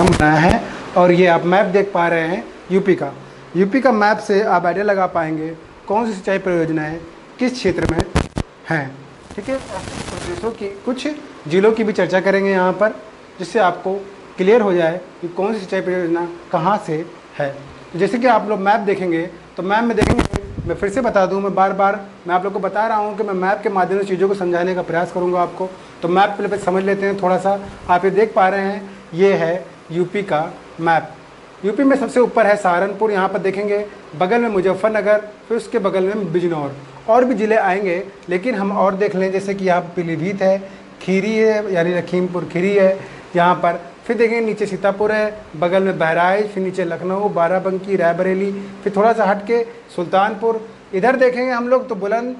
हम बनाया है। और ये आप मैप देख पा रहे हैं यूपी का मैप से आप आइडिया लगा पाएंगे कौन सी सिंचाई परियोजनाएं किस क्षेत्र में हैं। ठीक है, और कुछ प्रदेशों की, कुछ जिलों की भी चर्चा करेंगे यहाँ पर, जिससे आपको क्लियर हो जाए कि कौन सी सिंचाई परियोजना कहाँ से है। जैसे कि आप लोग मैप देखेंगे तो मैप में देखेंगे, मैं फिर से बता दूं, मैं बार बार मैं आप लोग को बता रहा हूं कि मैं मैप के माध्यम से चीज़ों को समझाने का प्रयास करूंगा आपको। तो मैप पहले समझ लेते हैं थोड़ा सा। आप ये देख पा रहे हैं, ये है यूपी का मैप। यूपी में सबसे ऊपर है सहारनपुर, यहाँ पर देखेंगे, बगल में मुजफ्फरनगर, फिर उसके बगल में बिजनौर, और भी ज़िले आएंगे, लेकिन हम और देख लें। जैसे कि यहाँ पर पीलीभीत है, खीरी है, यानी लखीमपुर खीरी है यहाँ पर, फिर देखेंगे नीचे सीतापुर है, बगल में बहराइच, फिर नीचे लखनऊ, बाराबंकी, रायबरेली, फिर थोड़ा सा हट के सुल्तानपुर। इधर देखेंगे हम लोग तो बुलंद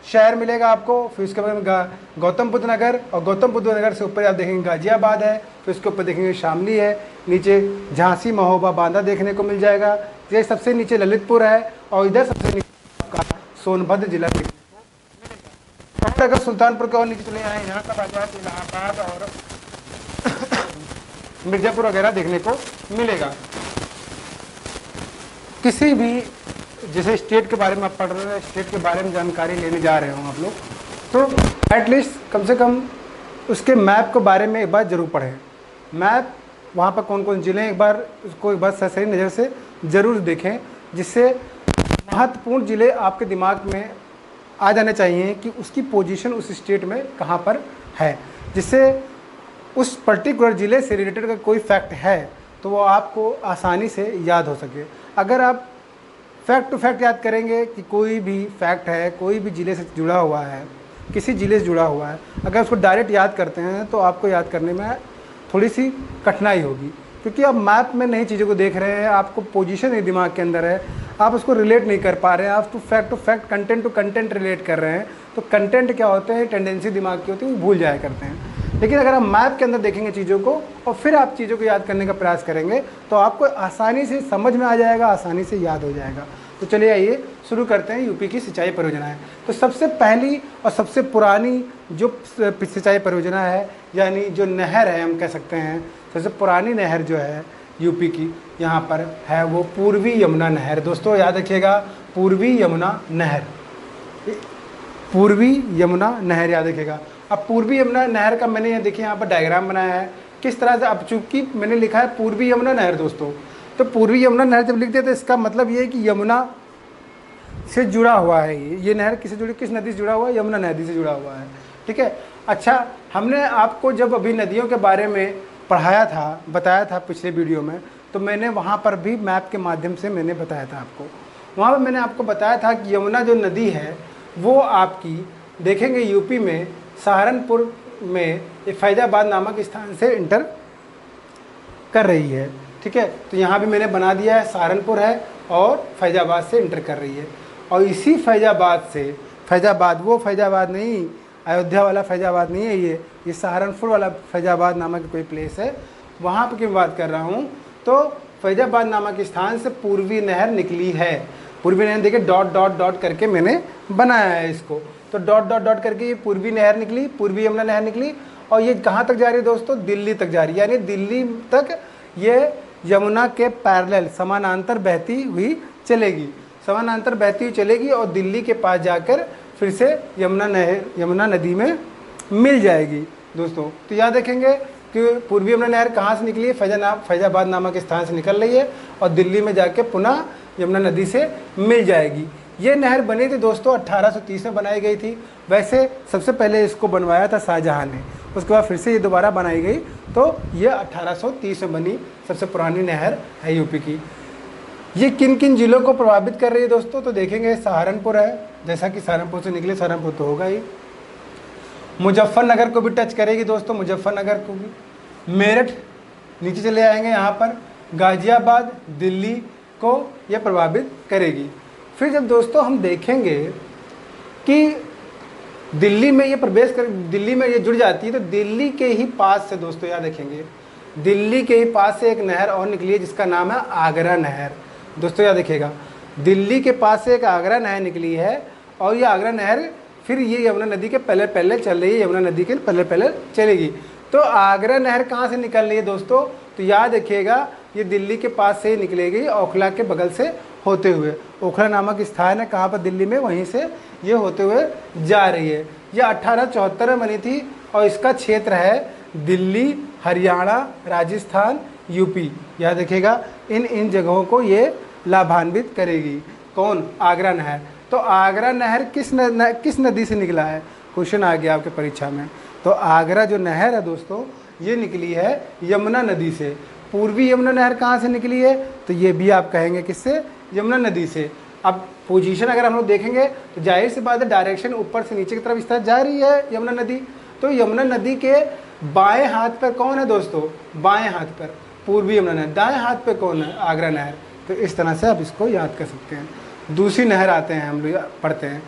शहर मिलेगा आपको, फिर उसके बाद में गौतम बुद्ध नगर, और गौतम बुद्ध नगर से ऊपर आप देखेंगे गाजियाबाद है, फिर उसके ऊपर देखेंगे शामली है, नीचे झांसी, महोबा, बांदा देखने को मिल जाएगा। ये सबसे नीचे ललितपुर है, और इधर सबसे नीचे आपका सोनभद्र जिला देखने को मिलेगा। और अगर सुल्तानपुर के और नीचे चले आए, यहाँ का बाजार इलाहाबाद और मिर्जापुर वगैरह देखने को मिलेगा। किसी भी जैसे स्टेट के बारे में आप पढ़ रहे हैं, स्टेट के बारे में जानकारी लेने जा रहे हो आप लोग, तो एटलीस्ट कम से कम उसके मैप के बारे में एक बार ज़रूर पढ़ें। मैप वहाँ पर कौन कौन ज़िले हैं, एक बार उसको एक बार सही नज़र से ज़रूर देखें, जिससे महत्वपूर्ण ज़िले आपके दिमाग में आ जाने चाहिए कि उसकी पोजीशन उस स्टेट में कहाँ पर है, जिससे उस पर्टिकुलर ज़िले से रिलेटेड का कोई फैक्ट है तो वो आपको आसानी से याद हो सके। अगर आप फैक्ट टू फैक्ट याद करेंगे कि कोई भी फैक्ट है, कोई भी ज़िले से जुड़ा हुआ है, किसी ज़िले से जुड़ा हुआ है, अगर उसको डायरेक्ट याद करते हैं तो आपको याद करने में थोड़ी सी कठिनाई होगी, क्योंकि आप मैप में नई चीज़ों को देख रहे हैं, आपको पोजीशन नहीं दिमाग के अंदर है, आप उसको रिलेट नहीं कर पा रहे हैं, आप to fact, content to content relate कर रहे हैं। तो कंटेंट क्या होते हैं, टेंडेंसी दिमाग की होती है, वो भूल जाया करते हैं। लेकिन अगर आप मैप के अंदर देखेंगे चीज़ों को और फिर आप चीज़ों को याद करने का प्रयास करेंगे तो आपको आसानी से समझ में आ जाएगा, आसानी से याद हो जाएगा। तो चलिए आइए शुरू करते हैं यूपी की सिंचाई परियोजनाएं। तो सबसे पहली और सबसे पुरानी जो सिंचाई परियोजना है, यानी जो नहर है, हम कह सकते हैं सबसे पुरानी नहर जो है यूपी की यहाँ पर है, वो पूर्वी यमुना नहर। दोस्तों याद रखिएगा, पूर्वी यमुना नहर, पूर्वी यमुना नहर याद रखिएगा। अब पूर्वी यमुना नहर का मैंने ये देखिए यहाँ पर डायग्राम बनाया है किस तरह से। अब चूंकि मैंने लिखा है पूर्वी यमुना नहर दोस्तों, तो पूर्वी यमुना नहर जब लिखते हैं तो इसका मतलब ये है कि यमुना से जुड़ा हुआ है। ये नहर किससे जुड़ी, किस नदी से जुड़ा हुआ है, यमुना नदी से जुड़ा हुआ है। ठीक है, अच्छा, हमने आपको जब अभी नदियों के बारे में पढ़ाया था, बताया था पिछले वीडियो में, तो मैंने वहाँ पर भी मैप के माध्यम से मैंने बताया था आपको। वहाँ पर मैंने आपको बताया था कि यमुना जो नदी है वो आपकी देखेंगे यूपी में सहारनपुर में फैजाबाद नामक स्थान से इंटर कर रही है। ठीक है, तो यहाँ भी मैंने बना दिया है, सहारनपुर है और फैजाबाद से इंटर कर रही है। और इसी फैजाबाद से, फैजाबाद वो फैजाबाद नहीं, अयोध्या वाला फैजाबाद नहीं है, ये सहारनपुर वाला फैजाबाद नामक कोई प्लेस है, वहाँ पर की बात कर रहा हूँ। तो फैजाबाद नामक स्थान से पूर्वी नहर निकली है। पूर्वी नहर देखिए डॉट डॉट डॉट करके मैंने बनाया है इसको, तो डॉट डॉट डॉट करके ये पूर्वी नहर निकली, पूर्वी यमुना नहर निकली। और ये कहाँ तक जा रही है दोस्तों, दिल्ली तक जा रही है, यानी दिल्ली तक ये यमुना के पैरेलल समानांतर बहती हुई चलेगी, समानांतर बहती हुई चलेगी और दिल्ली के पास जाकर फिर से यमुना नदी में मिल जाएगी दोस्तों। तो याद रखेंगे कि पूर्वी यमुना नहर कहाँ से निकली है, फैजाबाद नामक स्थान से निकल रही है और दिल्ली में जाके पुनः यमुना नदी से मिल जाएगी। ये नहर बनी थी दोस्तों 1830 में बनाई गई थी। वैसे सबसे पहले इसको बनवाया था शाहजहां ने, उसके बाद फिर से ये दोबारा बनाई गई, तो ये 1830 में बनी सबसे पुरानी नहर है यूपी की। ये किन किन जिलों को प्रभावित कर रही है दोस्तों, तो देखेंगे सहारनपुर है, जैसा कि सहारनपुर से निकले, सहारनपुर तो होगा ही। मुजफ्फरनगर को भी टच करेगी दोस्तों, मुजफ्फरनगर को भी। मेरठ नीचे चले आएंगे यहाँ पर, गाजियाबाद, दिल्ली को यह प्रभावित करेगी। फिर जब दोस्तों हम देखेंगे कि दिल्ली में ये प्रवेश कर, दिल्ली में ये जुड़ जाती है, तो दिल्ली के ही पास से दोस्तों याद रखेंगे, दिल्ली के ही पास से एक नहर और निकली है जिसका नाम है आगरा नहर। दोस्तों याद रखिएगा, दिल्ली के पास से एक आगरा नहर निकली है और ये आगरा नहर फिर ये यमुना नदी के पहले पहले चल रही है, यमुना नदी के पहले पहले चलेगी। तो आगरा नहर कहाँ से निकल रही है दोस्तों? तो याद रखिएगा, ये दिल्ली के पास से निकलेगी, ओखला के बगल से होते हुए। ओखला नामक स्थान है कहाँ पर? दिल्ली में, वहीं से ये होते हुए जा रही है। ये 1874 में बनी थी और इसका क्षेत्र है दिल्ली, हरियाणा, राजस्थान, यूपी। याद रखिएगा, इन जगहों को ये लाभान्वित करेगी। कौन? आगरा नहर। तो आगरा नहर किस नदी से निकला है? क्वेश्चन आ गया आपके परीक्षा में। तो आगरा जो नहर है दोस्तों, ये निकली है यमुना नदी से। पूर्वी यमुना नहर कहाँ से निकली है? तो ये भी आप कहेंगे किससे? यमुना नदी से। अब पोजीशन अगर हम लोग देखेंगे तो जाहिर सी बात है, डायरेक्शन ऊपर से नीचे की तरफ इस तरह जा रही है यमुना नदी। तो यमुना नदी के बाएं हाथ पर कौन है दोस्तों? बाएं हाथ पर पूर्वी यमुना नहर। दाएं हाथ पर कौन है? आगरा नहर। तो इस तरह से आप इसको याद कर सकते हैं। दूसरी नहर आते हैं, हम लोग पढ़ते हैं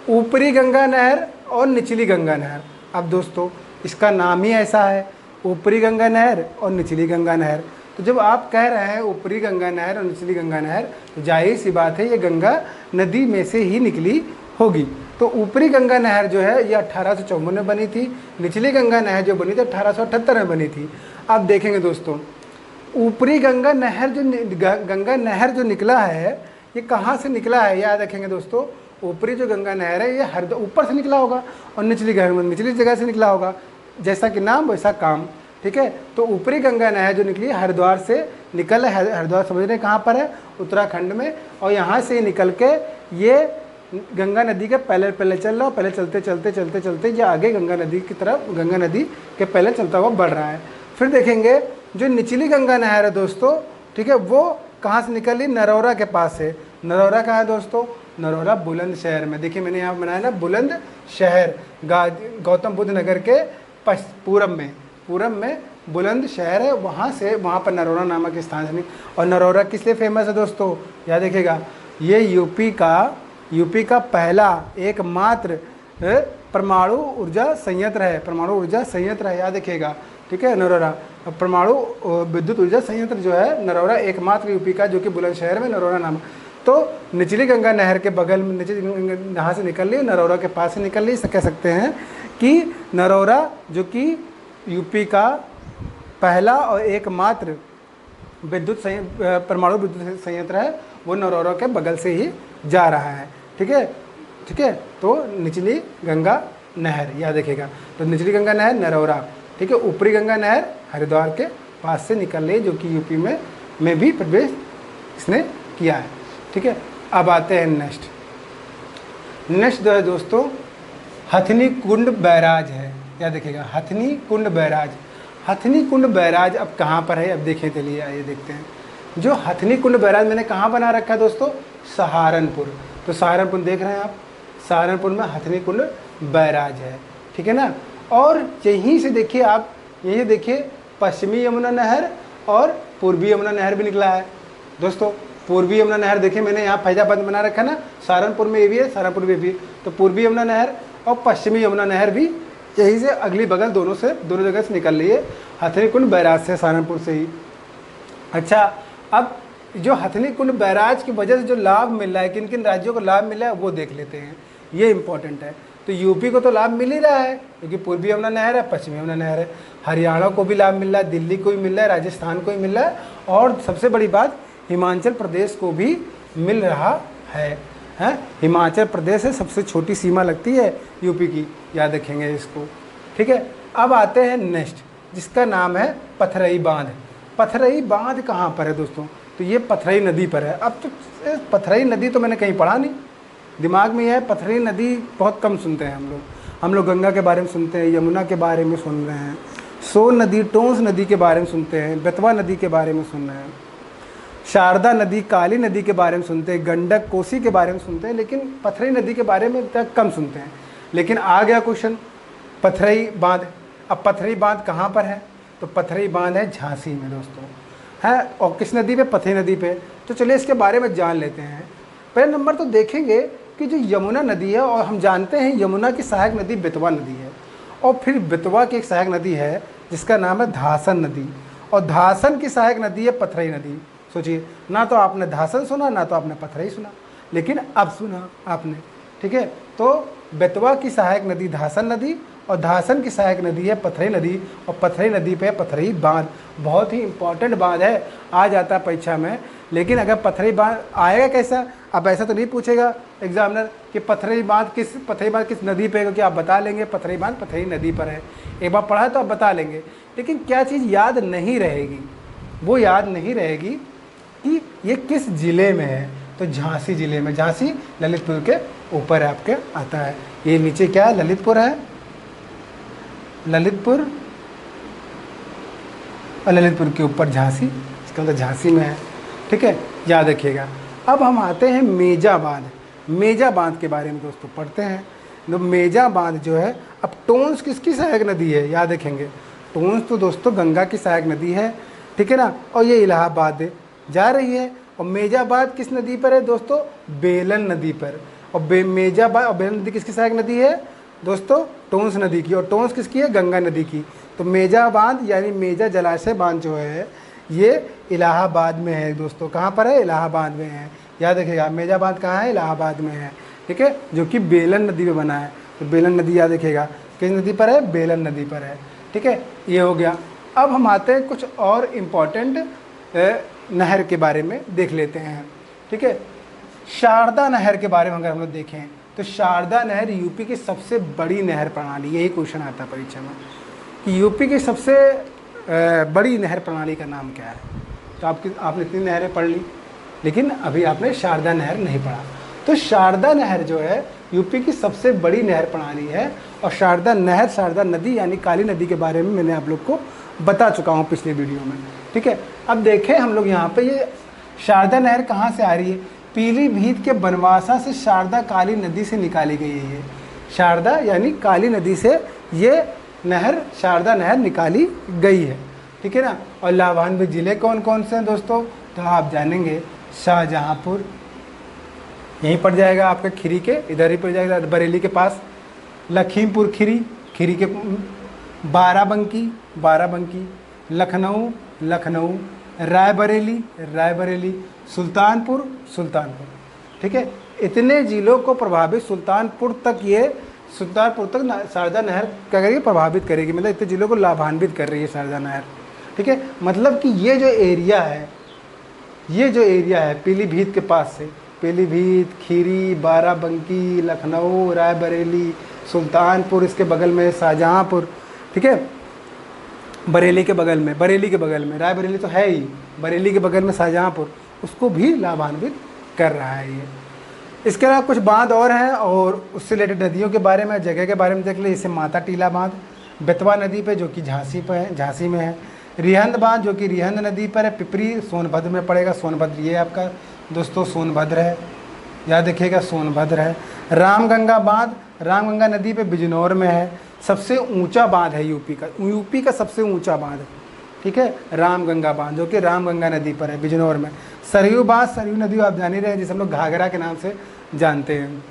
ऊपरी गंगा नहर और निचली गंगा नहर। अब दोस्तों इसका नाम ही ऐसा है, ऊपरी गंगा नहर और निचली गंगा नहर। तो जब आप कह रहे हैं ऊपरी गंगा नहर और निचली गंगा नहर, तो जाहिर सी बात है ये गंगा नदी में से ही निकली होगी। तो ऊपरी गंगा नहर जो है ये 1854 में बनी थी, निचली गंगा नहर जो बनी थी 1878 में बनी थी। अब देखेंगे दोस्तों, ऊपरी गंगा नहर जो निकला है, ये कहाँ से निकला है? याद रखेंगे दोस्तों, ऊपरी जो गंगा नहर है ये हरिद्वार ऊपर से निकला होगा और निचली जगह से निकला होगा। जैसा कि नाम वैसा काम, ठीक है। तो ऊपरी गंगा नहर जो निकली हरिद्वार से निकल है। हरिद्वार समझ रहे कहाँ पर है? उत्तराखंड में। और यहाँ से निकल के ये गंगा नदी के पहले चल रहा है। पहले चलते ये आगे गंगा नदी की तरफ, गंगा नदी के पहले चलता हुआ बढ़ रहा है। फिर देखेंगे जो निचली गंगा नहर है दोस्तों, ठीक है, वो कहाँ से निकली? नरौरा के पास से। नरौरा कहाँ है दोस्तों? नरौरा बुलंदशहर में। देखिए मैंने यहाँ बनाया ना बुलंदशहर, गौतम बुद्ध नगर के पूरब में बुलंदशहर है। वहाँ पर नरौरा नामक स्थान से। और नरौरा किस लिए फेमस है दोस्तों? याद रखिएगा, ये यूपी का पहला एकमात्र परमाणु ऊर्जा संयंत्र है। याद रखिएगा, ठीक है। नरौरा परमाणु विद्युत ऊर्जा संयंत्र जो है नरौरा एकमात्र यूपी का, जो कि बुलंदशहर में नरौरा नाम। तो निचली गंगा नहर के बगल में, निचली गंगा नहर से निकल रही, नरौरा के पास से निकल रही। कह सकते हैं कि नरौरा जो कि यूपी का पहला और एकमात्र परमाणु विद्युत संयंत्र है, वो नरौरा के बगल से ही जा रहा है। ठीक है। तो निचली गंगा नहर याद रखिएगा। तो निचली गंगा नहर नरौरा, ठीक है। ऊपरी गंगा नहर हरिद्वार के पास से निकल रही है, जो कि यूपी में भी प्रवेश इसने किया है। ठीक है। अब आते हैं नेक्स्ट जो है दोस्तों, हथनी कुंड बैराज है। याद रखिएगा, हथनी कुंड बैराज अब कहाँ पर है? अब देखें, चलिए आइए देखते हैं। जो हथनी कुंड बैराज मैंने कहाँ बना रखा है दोस्तों? सहारनपुर। तो सहारनपुर देख रहे हैं आप, सहारनपुर में हथनी कुंड बैराज है, ठीक है ना। और यहीं से देखिए आप, यही देखिए पश्चिमी यमुना नहर और पूर्वी यमुना नहर भी निकला है दोस्तों। पूर्वी यमुना नहर देखिए मैंने यहाँ फैजाबाद में बना रखा है ना, सहारनपुर में ये भी है, सहारनपुर में भी। तो पूर्वी यमुना नहर और पश्चिमी यमुना नहर भी यहीं से अगली बगल दोनों जगह से निकल रही है, हथनी कुंड बैराज से, सहारनपुर से ही। अच्छा, अब जो हथनी कुंड बैराज की वजह से जो लाभ मिल रहा है, किन किन राज्यों को लाभ मिला है वो देख लेते हैं, ये इंपॉर्टेंट है। तो यूपी को तो लाभ मिल ही रहा है क्योंकि पूर्वी यमुना नहर है, पश्चिमी यमुना नहर है। हरियाणा को भी लाभ मिल रहा है, दिल्ली को भी मिल रहा है, राजस्थान को भी मिल रहा है, और सबसे बड़ी बात हिमाचल प्रदेश को भी मिल रहा है। हिमाचल प्रदेश से सबसे छोटी सीमा लगती है यूपी की, याद रखेंगे इसको। ठीक है। अब आते हैं नेक्स्ट, जिसका नाम है पथरई बांध। पथरई बांध कहाँ पर है दोस्तों? तो ये पथरई नदी पर है। अब तो पथरई नदी तो मैंने कहीं पढ़ा नहीं, दिमाग में यह है पथरई नदी बहुत कम सुनते हैं हम लोग गंगा के बारे में सुनते हैं, यमुना के बारे में सुन रहे हैं, सोन नदी, टोंस नदी के बारे में सुनते हैं, बेतवा नदी के बारे में सुन रहे हैं, शारदा नदी, काली नदी के बारे में सुनते हैं, गंडक, कोसी के बारे में सुनते हैं, लेकिन पथरई नदी के बारे में तक कम सुनते हैं। लेकिन आ गया क्वेश्चन, पथरई बांध। अब पथरई बांध कहाँ पर है? तो पथरई बांध है झांसी में दोस्तों, है। और किस नदी पे? पथरई नदी पे। तो चलिए इसके बारे में जान लेते हैं। पहले नंबर तो देखेंगे कि जो यमुना नदी है, और हम जानते हैं यमुना की सहायक नदी बेतवा नदी है, और फिर बेतवा की एक सहायक नदी है जिसका नाम है धासन नदी, और धासन की सहायक नदी है पथरई नदी। सोचिए, ना तो आपने धासन सुना, ना तो आपने पथरई सुना, लेकिन अब सुना आपने। ठीक है। तो बेतवा की सहायक नदी धासन नदी और धासन की सहायक नदी है पथरई नदी, और पथरई नदी पे पथरई बांध। बहुत ही इंपॉर्टेंट बांध है, आ जाता है परीक्षा में। लेकिन अगर पथरई बांध आएगा कैसा, अब ऐसा तो नहीं पूछेगा एग्जामिनर कि पथरई बांध किस नदी पे है, क्योंकि आप बता लेंगे पथरई बांध पथरई नदी पर है, एक बार पढ़ा तो आप बता लेंगे। लेकिन क्या चीज़ याद नहीं रहेगी, वो याद नहीं रहेगी कि ये किस ज़िले में है। तो झांसी ज़िले में, झांसी ललितपुर के ऊपर आपके आता है। ये नीचे क्या है, ललितपुर है, ललितपुर और ललितपुर के ऊपर झांसी, इसका मतलब झांसी में है। ठीक है, याद रखिएगा। अब हम आते हैं मेजा बांध। मेजा बांध के बारे में दोस्तों पढ़ते हैं। तो मेजा बांध जो है, अब टोंस किसकी सहायक नदी है, याद रखेंगे। टोंस तो दोस्तों गंगा की सहायक नदी है, ठीक है ना, और ये इलाहाबाद जा रही है। और मेजाबाद किस नदी पर है दोस्तों, बेलन नदी पर। और मेजाबाद और बेलन नदी किसकी सहायक नदी है दोस्तों, टोंस नदी की। और टोंस किसकी है, गंगा नदी की। तो मेजा बांध यानी मेजा जलाशय बांध जो है ये इलाहाबाद में है दोस्तों। कहाँ पर है, इलाहाबाद में है, याद रखिएगा। मेजा बांध कहाँ है, इलाहाबाद में है, ठीक है, जो कि बेलन नदी में बना है। तो बेलन नदी याद रखिएगा, किस नदी पर है, बेलन नदी पर है, ठीक है, ये हो गया। अब हम आते हैं कुछ और इम्पॉर्टेंट नहर के बारे में देख लेते हैं, ठीक है। शारदा नहर के बारे में अगर हम लोग देखें तो शारदा नहर यूपी की सबसे बड़ी नहर प्रणाली, यही क्वेश्चन आता है परीक्षा में कि यूपी की सबसे बड़ी नहर प्रणाली का नाम क्या है। तो आपने इतनी नहरें पढ़ ली, लेकिन अभी आपने शारदा नहर नहीं पढ़ा। तो शारदा नहर जो है यूपी की सबसे बड़ी नहर प्रणाली है। और शारदा नहर, शारदा नदी यानी काली नदी के बारे में मैंने आप लोग को बता चुका हूँ पिछले वीडियो में, ठीक है। अब देखें हम लोग यहाँ पे ये शारदा नहर कहाँ से आ रही है, पीलीभीत के बनवासा से शारदा काली नदी से निकाली गई है। ये शारदा यानी काली नदी से ये नहर, शारदा नहर निकाली गई है, ठीक है ना। और लाभान्वित ज़िले कौन कौन से हैं दोस्तों, तो आप जानेंगे। शाहजहाँपुर यहीं पड़ जाएगा आपका, खीरी के इधर ही पड़ जाएगा, बरेली के पास। लखीमपुर खीरी, खीरी के बाराबंकी, लखनऊ, रायबरेली, सुल्तानपुर, ठीक है। इतने ज़िलों को प्रभावित, सुल्तानपुर तक शारदा नहर क्या करेगी, प्रभावित करेगी। मतलब इतने ज़िलों को लाभान्वित कर रही है शारदा नहर, ठीक है। मतलब कि ये जो एरिया है पीलीभीत के पास से, पीलीभीत, खीरी, बाराबंकी, लखनऊ, रायबरेली, सुल्तानपुर, इसके बगल में शाहजहाँपुर, ठीक है, बरेली के बगल में, रायबरेली तो है ही, बरेली के बगल में शाहजहाँपुर, उसको भी लाभान्वित कर रहा है ये। इसके अलावा कुछ बांध और हैं और उससे रिलेटेड नदियों के बारे में, जगह के बारे में देख ले। जैसे माता टीला बांध बेतवा नदी पे जो कि झांसी में है। रिहंद बांध जो कि रिहंद नदी पर है, पिपरी सोनभद्र में पड़ेगा। सोनभद्र ये आपका दोस्तों सोनभद्र है, याद रखिएगा, सोनभद्र है। रामगंगा बांध रामगंगा नदी पे बिजनौर में है। सबसे ऊंचा बांध है यूपी का सबसे ऊंचा बांध, ठीक है, रामगंगा बांध जो कि रामगंगा नदी पर है, बिजनौर में। सरयू बांध, सरयू नदी आप जान ही रहे हैं, जिसे हम लोग घाघरा के नाम से जानते हैं,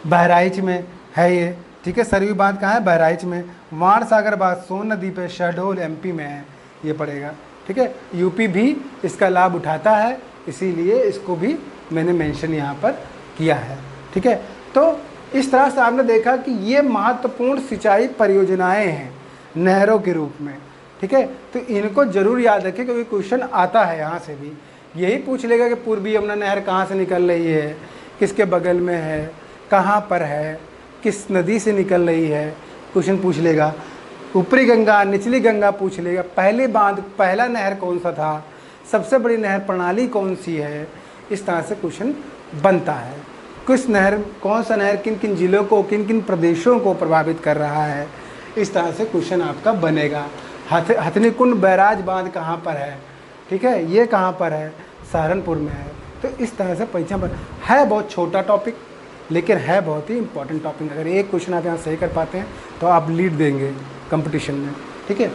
बहराइच में है ये, ठीक है। सरयू बांध कहाँ है, बहराइच में। वाण सागर बांध सोन नदी पे, शहडोल एमपी में है, ये पड़ेगा, ठीक है। यूपी भी इसका लाभ उठाता है, इसीलिए इसको भी मैंने मेंशन यहाँ पर किया है, ठीक है। तो इस तरह से आपने देखा कि ये महत्वपूर्ण सिंचाई परियोजनाएं हैं नहरों के रूप में, ठीक है। तो इनको जरूर याद रखें क्योंकि क्वेश्चन आता है यहाँ से भी, यही पूछ लेगा कि पूर्वी यमुना नहर कहाँ से निकल रही है, किसके बगल में है, कहाँ पर है, किस नदी से निकल रही है, क्वेश्चन पूछ लेगा। ऊपरी गंगा, निचली गंगा पूछ लेगा। पहला नहर कौन सा था, सबसे बड़ी नहर प्रणाली कौन सी है, इस तरह से क्वेश्चन बनता है। कौन सा नहर किन किन जिलों को, किन किन प्रदेशों को प्रभावित कर रहा है, इस तरह से क्वेश्चन आपका बनेगा। हथनीकुंड बैराज बांध कहाँ पर है, ठीक है, ये कहाँ पर है, सहारनपुर में है। तो इस तरह से परीक्षा है, बहुत छोटा टॉपिक लेकिन है बहुत ही इंपॉर्टेंट टॉपिक। अगर एक क्वेश्चन आप यहाँ सही कर पाते हैं तो आप लीड देंगे कंपटीशन में, ठीक है।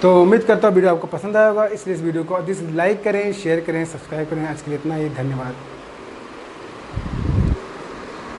तो उम्मीद करता हूँ वीडियो आपको पसंद आया होगा, इसलिए इस वीडियो को लाइक करें, शेयर करें, सब्सक्राइब करें। आज के लिए इतना ही, धन्यवाद।